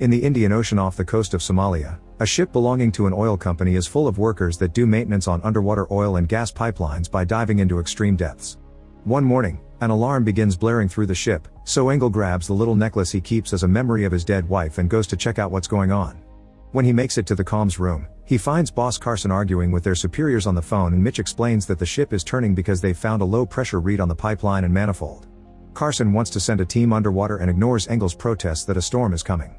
In the Indian Ocean off the coast of Somalia, a ship belonging to an oil company is full of workers that do maintenance on underwater oil and gas pipelines by diving into extreme depths. One morning, an alarm begins blaring through the ship, so Engel grabs the little necklace he keeps as a memory of his dead wife and goes to check out what's going on. When he makes it to the comms room, he finds boss Carson arguing with their superiors on the phone, and Mitch explains that the ship is turning because they've found a low pressure read on the pipeline and manifold. Carson wants to send a team underwater and ignores Engel's protests that a storm is coming.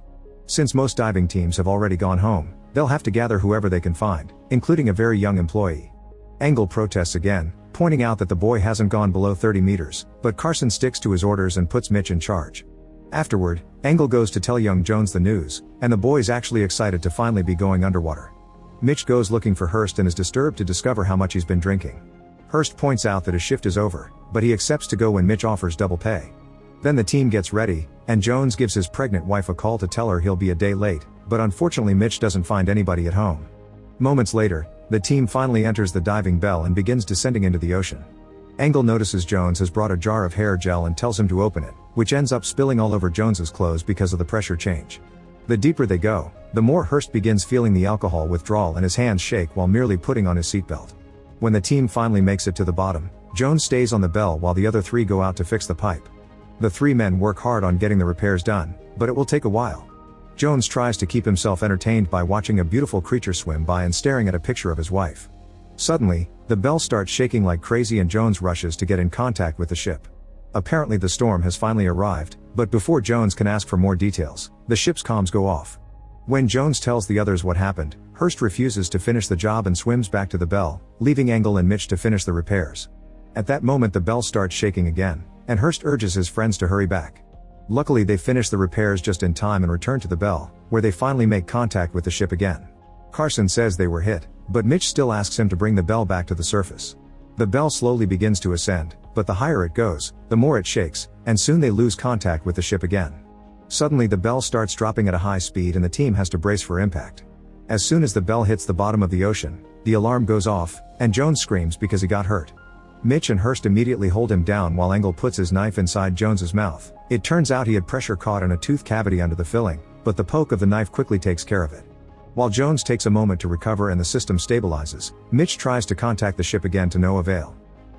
Since most diving teams have already gone home, they'll have to gather whoever they can find, including a very young employee. Engel protests again, pointing out that the boy hasn't gone below 30 meters, but Carson sticks to his orders and puts Mitch in charge. Afterward, Engel goes to tell young Jones the news, and the boy's actually excited to finally be going underwater. Mitch goes looking for Hurst and is disturbed to discover how much he's been drinking. Hurst points out that his shift is over, but he accepts to go when Mitch offers double pay. Then the team gets ready, and Jones gives his pregnant wife a call to tell her he'll be a day late, but unfortunately Mitch doesn't find anybody at home. Moments later, the team finally enters the diving bell and begins descending into the ocean. Engel notices Jones has brought a jar of hair gel and tells him to open it, which ends up spilling all over Jones's clothes because of the pressure change. The deeper they go, the more Hurst begins feeling the alcohol withdrawal and his hands shake while merely putting on his seatbelt. When the team finally makes it to the bottom, Jones stays on the bell while the other three go out to fix the pipe. The three men work hard on getting the repairs done, but it will take a while. Jones tries to keep himself entertained by watching a beautiful creature swim by and staring at a picture of his wife. Suddenly, the bell starts shaking like crazy and Jones rushes to get in contact with the ship. Apparently the storm has finally arrived, but before Jones can ask for more details, the ship's comms go off. When Jones tells the others what happened, Hurst refuses to finish the job and swims back to the bell, leaving Engel and Mitch to finish the repairs. At that moment the bell starts shaking again, and Hurst urges his friends to hurry back. Luckily they finish the repairs just in time and return to the bell, where they finally make contact with the ship again. Carson says they were hit, but Mitch still asks him to bring the bell back to the surface. The bell slowly begins to ascend, but the higher it goes, the more it shakes, and soon they lose contact with the ship again. Suddenly the bell starts dropping at a high speed and the team has to brace for impact. As soon as the bell hits the bottom of the ocean, the alarm goes off, and Jones screams because he got hurt. Mitch and Hurst immediately hold him down while Engel puts his knife inside Jones's mouth. It turns out he had pressure caught in a tooth cavity under the filling, but the poke of the knife quickly takes care of it. While Jones takes a moment to recover and the system stabilizes, Mitch tries to contact the ship again to no avail.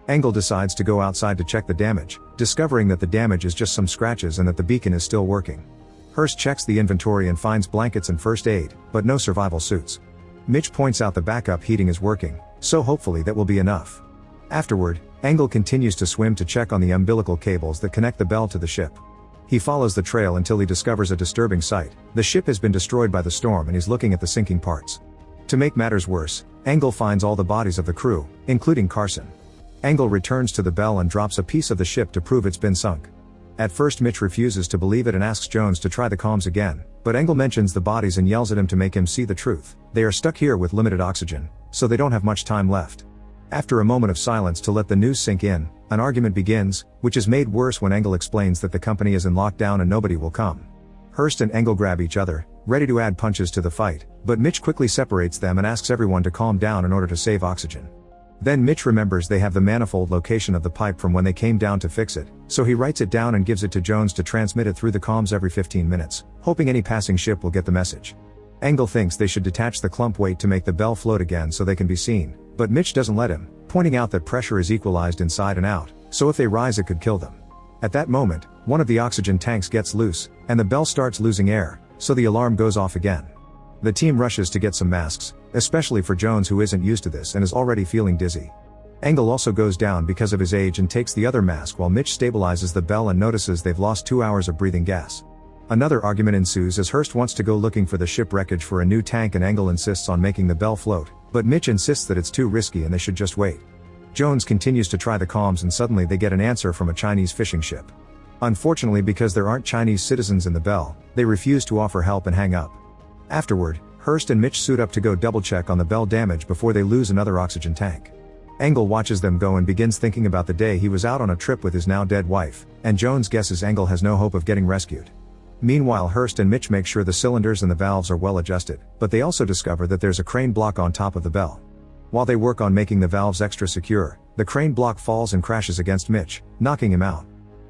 Engel decides to go outside to check the damage, discovering that the damage is just some scratches and that the beacon is still working. Hurst checks the inventory and finds blankets and first aid, but no survival suits. Mitch points out the backup heating is working, so hopefully that will be enough. Afterward, Engel continues to swim to check on the umbilical cables that connect the bell to the ship. He follows the trail until he discovers a disturbing sight. The ship has been destroyed by the storm and he's looking at the sinking parts. To make matters worse, Engel finds all the bodies of the crew, including Carson. Engel returns to the bell and drops a piece of the ship to prove it's been sunk. At first Mitch refuses to believe it and asks Jones to try the comms again, but Engel mentions the bodies and yells at him to make him see the truth. They are stuck here with limited oxygen, so they don't have much time left. After a moment of silence to let the news sink in, an argument begins, which is made worse when Engel explains that the company is in lockdown and nobody will come. Hurst and Engel grab each other, ready to add punches to the fight, but Mitch quickly separates them and asks everyone to calm down in order to save oxygen. Then Mitch remembers they have the manifold location of the pipe from when they came down to fix it, so he writes it down and gives it to Jones to transmit it through the comms every 15 minutes, hoping any passing ship will get the message. Engel thinks they should detach the clump weight to make the bell float again so they can be seen, but Mitch doesn't let him, pointing out that pressure is equalized inside and out, so if they rise it could kill them. At that moment, one of the oxygen tanks gets loose, and the bell starts losing air, so the alarm goes off again. The team rushes to get some masks, especially for Jones who isn't used to this and is already feeling dizzy. Engel also goes down because of his age and takes the other mask while Mitch stabilizes the bell and notices they've lost 2 hours of breathing gas. Another argument ensues as Hurst wants to go looking for the ship wreckage for a new tank and Engel insists on making the bell float, but Mitch insists that it's too risky and they should just wait. Jones continues to try the comms and suddenly they get an answer from a Chinese fishing ship. Unfortunately, because there aren't Chinese citizens in the bell, they refuse to offer help and hang up. Afterward, Hurst and Mitch suit up to go double check on the bell damage before they lose another oxygen tank. Engel watches them go and begins thinking about the day he was out on a trip with his now dead wife, and Jones guesses Engel has no hope of getting rescued. Meanwhile, Hurst and Mitch make sure the cylinders and the valves are well adjusted, but they also discover that there's a crane block on top of the bell. While they work on making the valves extra secure, the crane block falls and crashes against Mitch, knocking him out.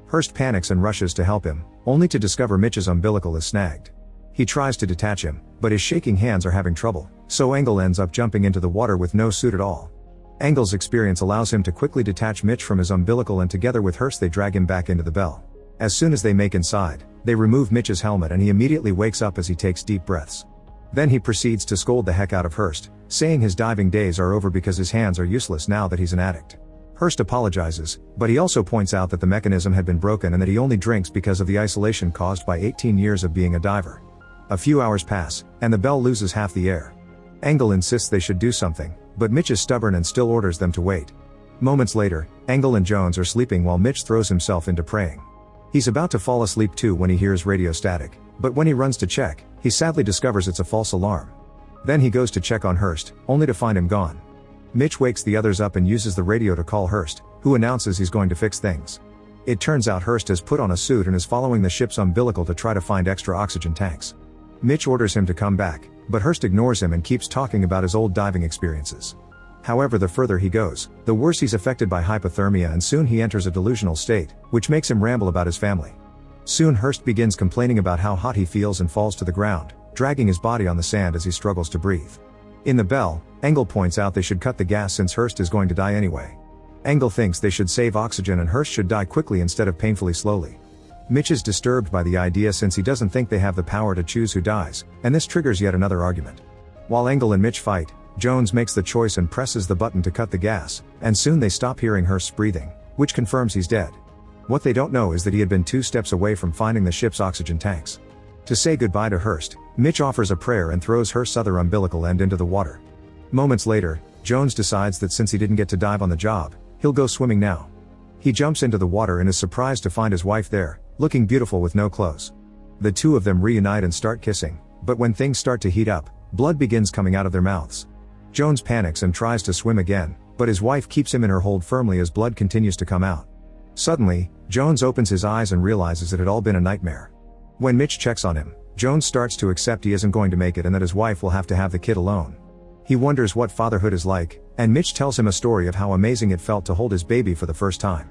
Hurst panics and rushes to help him, only to discover Mitch's umbilical is snagged. He tries to detach him, but his shaking hands are having trouble, so Engel ends up jumping into the water with no suit at all. Engel's experience allows him to quickly detach Mitch from his umbilical, and together with Hurst they drag him back into the Belle. As soon as they make inside, they remove Mitch's helmet and he immediately wakes up as he takes deep breaths. Then he proceeds to scold the heck out of Hurst, saying his diving days are over because his hands are useless now that he's an addict. Hurst apologizes, but he also points out that the mechanism had been broken and that he only drinks because of the isolation caused by 18 years of being a diver. A few hours pass, and the Belle loses half the air. Engel insists they should do something, but Mitch is stubborn and still orders them to wait. Moments later, Engel and Jones are sleeping while Mitch throws himself into praying. He's about to fall asleep too when he hears radio static, but when he runs to check, he sadly discovers it's a false alarm. Then he goes to check on Hurst, only to find him gone. Mitch wakes the others up and uses the radio to call Hurst, who announces he's going to fix things. It turns out Hurst has put on a suit and is following the ship's umbilical to try to find extra oxygen tanks. Mitch orders him to come back, but Hurst ignores him and keeps talking about his old diving experiences. However, the further he goes, the worse he's affected by hypothermia, and soon he enters a delusional state, which makes him ramble about his family. Soon Hurst begins complaining about how hot he feels and falls to the ground, dragging his body on the sand as he struggles to breathe. In the Belle, Engel points out they should cut the gas since Hurst is going to die anyway. Engel thinks they should save oxygen and Hurst should die quickly instead of painfully slowly. Mitch is disturbed by the idea since he doesn't think they have the power to choose who dies, and this triggers yet another argument. While Engel and Mitch fight, Jones makes the choice and presses the button to cut the gas, and soon they stop hearing Hurst's breathing, which confirms he's dead. What they don't know is that he had been 2 steps away from finding the ship's oxygen tanks. To say goodbye to Hurst, Mitch offers a prayer and throws Hurst's other umbilical end into the water. Moments later, Jones decides that since he didn't get to dive on the job, he'll go swimming now. He jumps into the water and is surprised to find his wife there, looking beautiful with no clothes. The two of them reunite and start kissing, but when things start to heat up, blood begins coming out of their mouths. Jones panics and tries to swim again, but his wife keeps him in her hold firmly as blood continues to come out. Suddenly, Jones opens his eyes and realizes it had all been a nightmare. When Mitch checks on him, Jones starts to accept he isn't going to make it and that his wife will have to have the kid alone. He wonders what fatherhood is like, and Mitch tells him a story of how amazing it felt to hold his baby for the first time.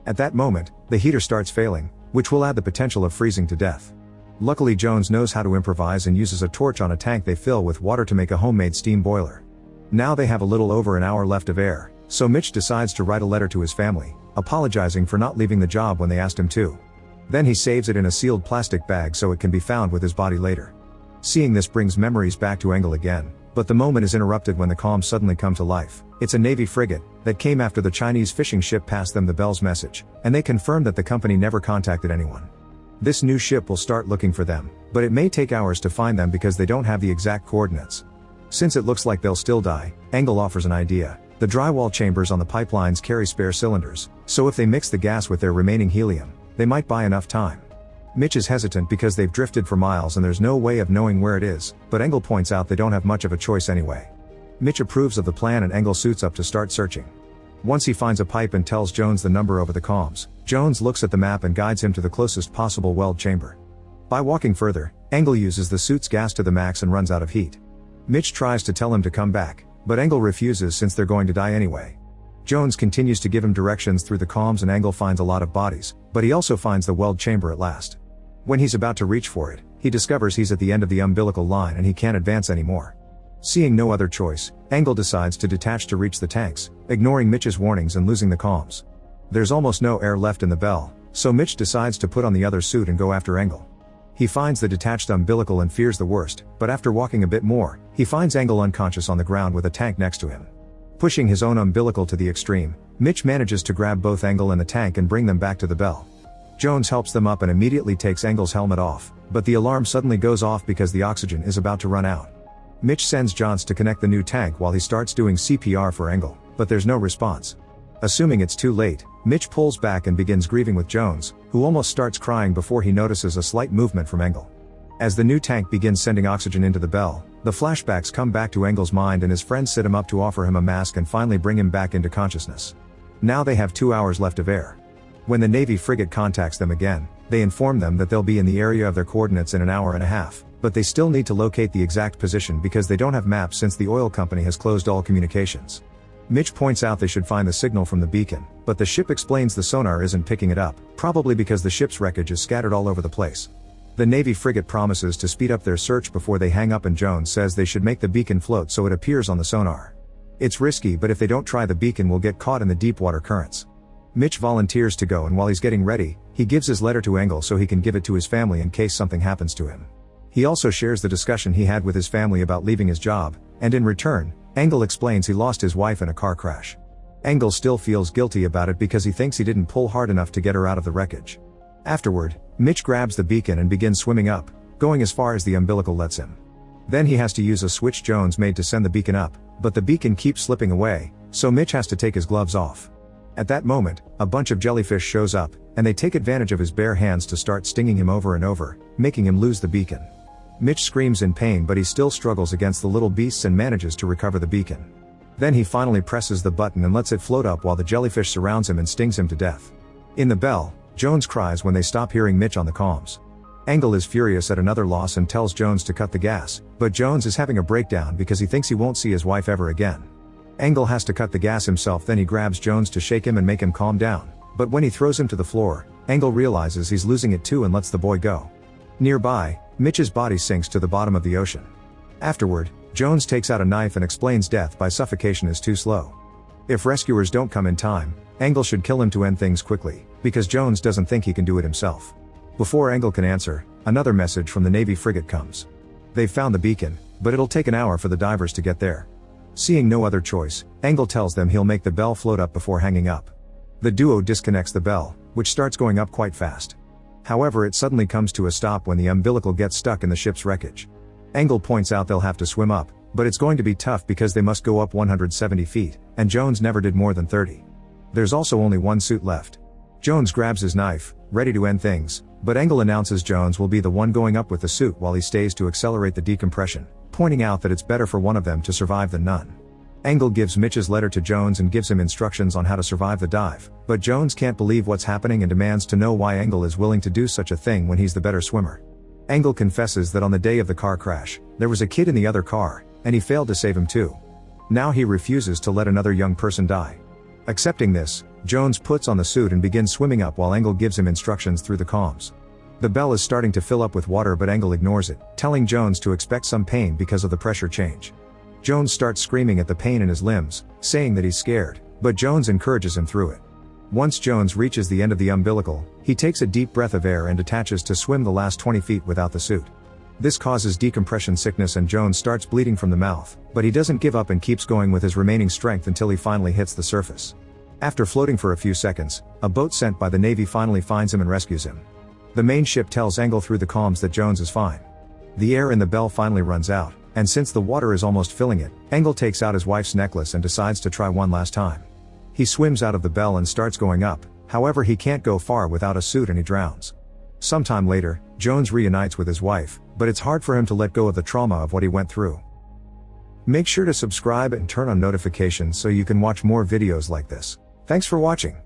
At that moment, the heater starts failing, which will add the potential of freezing to death. Luckily, Jones knows how to improvise and uses a torch on a tank they fill with water to make a homemade steam boiler. Now they have a little over an hour left of air, so Mitch decides to write a letter to his family, apologizing for not leaving the job when they asked him to. Then he saves it in a sealed plastic bag so it can be found with his body later. Seeing this brings memories back to Engel again, but the moment is interrupted when the comms suddenly come to life. It's a Navy frigate that came after the Chinese fishing ship passed them the Belle's message, and they confirm that the company never contacted anyone. This new ship will start looking for them, but it may take hours to find them because they don't have the exact coordinates. Since it looks like they'll still die, Engel offers an idea. The drywall chambers on the pipelines carry spare cylinders, so if they mix the gas with their remaining helium, they might buy enough time. Mitch is hesitant because they've drifted for miles and there's no way of knowing where it is, but Engel points out they don't have much of a choice anyway. Mitch approves of the plan and Engel suits up to start searching. Once he finds a pipe and tells Jones the number over the comms, Jones looks at the map and guides him to the closest possible weld chamber. By walking further, Engel uses the suit's gas to the max and runs out of heat. Mitch tries to tell him to come back, but Engel refuses since they're going to die anyway. Jones continues to give him directions through the comms and Engel finds a lot of bodies, but he also finds the weld chamber at last. When he's about to reach for it, he discovers he's at the end of the umbilical line and he can't advance anymore. Seeing no other choice, Engel decides to detach to reach the tanks, ignoring Mitch's warnings and losing the comms. There's almost no air left in the Belle, so Mitch decides to put on the other suit and go after Engel. He finds the detached umbilical and fears the worst, but after walking a bit more, he finds Engel unconscious on the ground with a tank next to him. Pushing his own umbilical to the extreme, Mitch manages to grab both Engel and the tank and bring them back to the Belle. Jones helps them up and immediately takes Engel's helmet off, but the alarm suddenly goes off because the oxygen is about to run out. Mitch sends Jones to connect the new tank while he starts doing CPR for Engel, but there's no response. Assuming it's too late, Mitch pulls back and begins grieving with Jones, who almost starts crying before he notices a slight movement from Engel. As the new tank begins sending oxygen into the Belle, the flashbacks come back to Engel's mind and his friends sit him up to offer him a mask and finally bring him back into consciousness. Now they have 2 hours left of air. When the Navy frigate contacts them again, they inform them that they'll be in the area of their coordinates in an hour and a half, but they still need to locate the exact position because they don't have maps since the oil company has closed all communications. Mitch points out they should find the signal from the beacon, but the ship explains the sonar isn't picking it up, probably because the ship's wreckage is scattered all over the place. The Navy frigate promises to speed up their search before they hang up, and Jones says they should make the beacon float so it appears on the sonar. It's risky, but if they don't try, the beacon will get caught in the deep water currents. Mitch volunteers to go, and while he's getting ready, he gives his letter to Engel so he can give it to his family in case something happens to him. He also shares the discussion he had with his family about leaving his job, and in return, Engel explains he lost his wife in a car crash. Engel still feels guilty about it because he thinks he didn't pull hard enough to get her out of the wreckage. Afterward, Mitch grabs the beacon and begins swimming up, going as far as the umbilical lets him. Then he has to use a switch Jones made to send the beacon up, but the beacon keeps slipping away, so Mitch has to take his gloves off. At that moment, a bunch of jellyfish shows up, and they take advantage of his bare hands to start stinging him over and over, making him lose the beacon. Mitch screams in pain, but he still struggles against the little beasts and manages to recover the beacon. Then he finally presses the button and lets it float up while the jellyfish surrounds him and stings him to death. In the bell, Jones cries when they stop hearing Mitch on the comms. Engel is furious at another loss and tells Jones to cut the gas, but Jones is having a breakdown because he thinks he won't see his wife ever again. Engel has to cut the gas himself, then he grabs Jones to shake him and make him calm down, but when he throws him to the floor, Engel realizes he's losing it too and lets the boy go. Nearby, Mitch's body sinks to the bottom of the ocean. Afterward, Jones takes out a knife and explains death by suffocation is too slow. If rescuers don't come in time, Engel should kill him to end things quickly, because Jones doesn't think he can do it himself. Before Engel can answer, another message from the Navy frigate comes. They've found the beacon, but it'll take an hour for the divers to get there. Seeing no other choice, Engel tells them he'll make the bell float up before hanging up. The duo disconnects the bell, which starts going up quite fast. However, it suddenly comes to a stop when the umbilical gets stuck in the ship's wreckage. Engel points out they'll have to swim up, but it's going to be tough because they must go up 170 feet, and Jones never did more than 30. There's also only one suit left. Jones grabs his knife, ready to end things, but Engel announces Jones will be the one going up with the suit while he stays to accelerate the decompression, pointing out that it's better for one of them to survive than none. Engel gives Mitch's letter to Jones and gives him instructions on how to survive the dive, but Jones can't believe what's happening and demands to know why Engel is willing to do such a thing when he's the better swimmer. Engel confesses that on the day of the car crash, there was a kid in the other car, and he failed to save him too. Now he refuses to let another young person die. Accepting this, Jones puts on the suit and begins swimming up while Engel gives him instructions through the comms. The bell is starting to fill up with water, but Engel ignores it, telling Jones to expect some pain because of the pressure change. Jones starts screaming at the pain in his limbs, saying that he's scared, but Jones encourages him through it. Once Jones reaches the end of the umbilical, he takes a deep breath of air and detaches to swim the last 20 feet without the suit. This causes decompression sickness and Jones starts bleeding from the mouth, but he doesn't give up and keeps going with his remaining strength until he finally hits the surface. After floating for a few seconds, a boat sent by the Navy finally finds him and rescues him. The main ship tells Engel through the comms that Jones is fine. The air in the bell finally runs out, and since the water is almost filling it, Engel takes out his wife's necklace and decides to try one last time. He swims out of the bell and starts going up, however he can't go far without a suit and he drowns. Sometime later, Jones reunites with his wife, but it's hard for him to let go of the trauma of what he went through. Make sure to subscribe and turn on notifications so you can watch more videos like this. Thanks for watching.